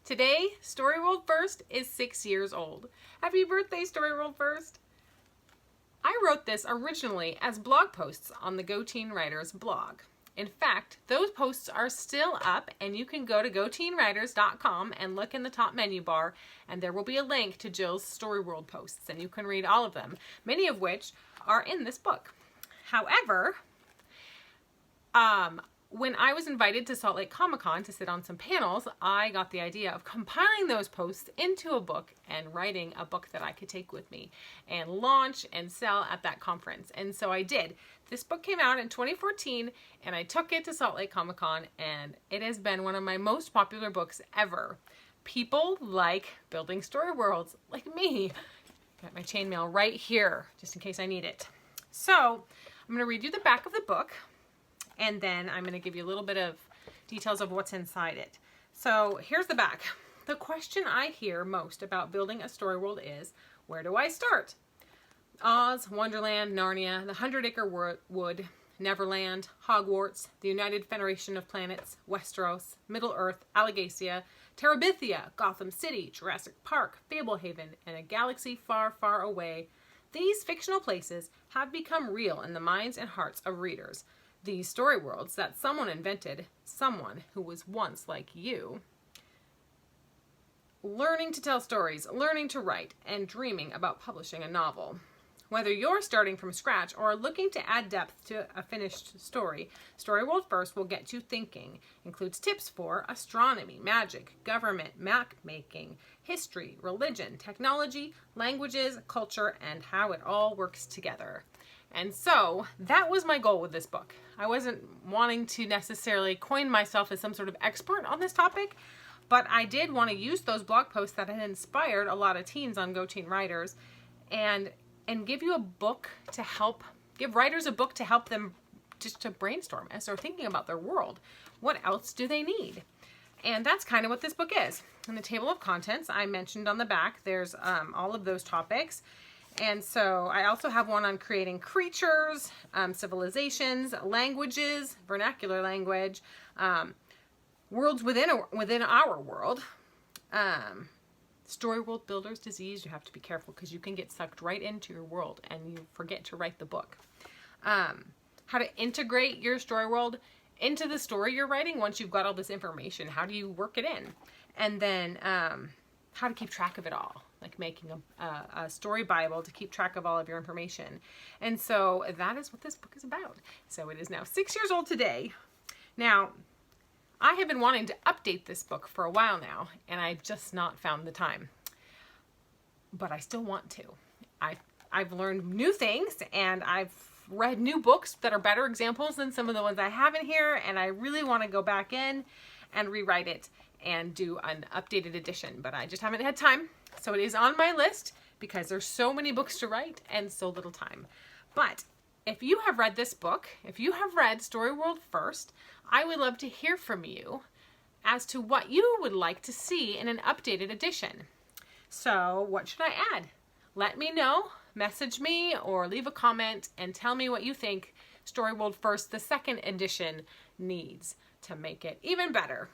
Today, Storyworld First is 6 years old. Happy birthday, Storyworld First! I wrote this originally as blog posts on the Go Teen Writers blog. In fact, those posts are still up, and you can go to goteenwriters.com and look in the top menu bar, and there will be a link to Jill's Storyworld posts, and you can read all of them, many of which are in this book. However, when I was invited to Salt Lake Comic-Con to sit on some panels, I got the idea of compiling those posts into a book and writing a book that I could take with me and launch and sell at that conference. And so I did. This book came out in 2014, and I took it to Salt Lake Comic-Con, and it has been one of my most popular books ever. People like building story worlds, like me. Got my chainmail right here, just in case I need it. So I'm going to read you the back of the book, and then I'm going to give you a little bit of details of what's inside it. So here's the back. The question I hear most about building a story world is, where do I start? Oz, Wonderland, Narnia, the 100-Acre Wood, Neverland, Hogwarts, the United Federation of Planets, Westeros, Middle-earth, Alagacia, Terabithia, Gotham City, Jurassic Park, Fablehaven, and a galaxy far, far away. These fictional places have become real in the minds and hearts of readers. These story worlds that someone invented, someone who was once like you, learning to tell stories, learning to write, and dreaming about publishing a novel. Whether you're starting from scratch or looking to add depth to a finished story, Storyworld First will get you thinking. Includes tips for astronomy, magic, government, map making, history, religion, technology, languages, culture, and how it all works together. And so that was my goal with this book. I wasn't wanting to necessarily coin myself as some sort of expert on this topic, but I did want to use those blog posts that had inspired a lot of teens on Go Teen Writers and give you a book to help, give writers a book to help them just to brainstorm as they're thinking about their world. What else do they need? And that's kind of what this book is. In the table of contents I mentioned on the back, there's all of those topics. And so I also have one on creating creatures, civilizations, languages, vernacular language, worlds within our world, story world builder's disease. You have to be careful because you can get sucked right into your world and you forget to write the book. How to integrate your story world into the story you're writing once you've got all this information. How do you work it in? And then how to keep track of it all, like making a story Bible to keep track of all of your information. And so that is what this book is about. So it is now 6 years old today. Now, I have been wanting to update this book for a while now, and I've just not found the time. But I still want to. I've learned new things, and I've read new books that are better examples than some of the ones I have in here, and I really want to go back in and rewrite it and do an updated edition, but I just haven't had time. So it is on my list because there's so many books to write and so little time. But if you have read this book, if you have read Storyworld First, I would love to hear from you as to what you would like to see in an updated edition. So what should I add? Let me know, message me, or leave a comment and tell me what you think Storyworld First, the second edition, needs to make it even better.